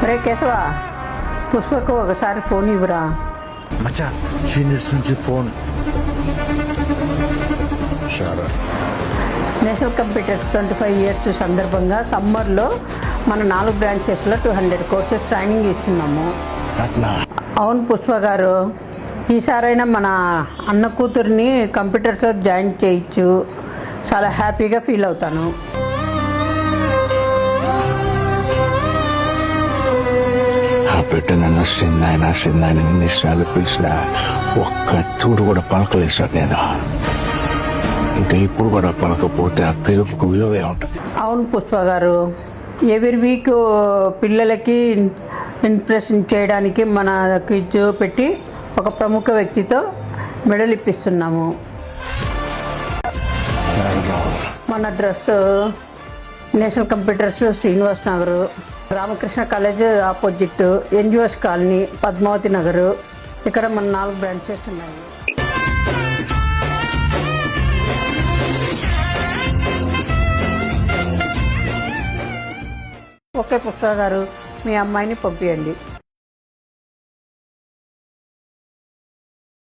రే కేశవ, పుష్పకు ఒకసారి ఫోన్ ఇవ్వరా. మచ్చా సీనియర్స్ నుంచి ఫోన్. నేషనల్ కంప్యూటర్స్ 25 ఇయర్స్ సందర్భంగా సమ్మర్లో మన 4 బ్రాంచెస్లో 200 కోర్సెస్ ట్రైనింగ్ ఇస్తున్నాము. అవును పుష్ప గారు, ఈసారైనా మన అన్న కూతుర్ని కంప్యూటర్స్లో జాయిన్ చేయొచ్చు. చాలా హ్యాపీగా ఫీల్ అవుతాను. పెట్టిన చిన్న ఎన్నిసార్లు పిలిచినా ఒక్క తూడు కూడా పలకలేసాడు. నేను ఇంకా ఇప్పుడు కూడా పలకపోతే ఆ పిలుపుకు విలువే ఉంటుంది. అవును పుష్ప గారు, ఎవ్రీ వీక్ పిల్లలకి ఇంప్రెషన్ చేయడానికి మన క్విజ్ పెట్టి ఒక ప్రముఖ వ్యక్తితో మెడల్ ఇప్పిస్తున్నాము. మన address national computers, Srinivas Nagar, Ramakrishna college opposite, NGOs colony, Padmavati Nagar. ఇక్కడ మన 4 బ్రాంచెస్ ఉన్నాయి. ఓకే పుష్ప గారు, మీ అమ్మాయిని పంపించండి.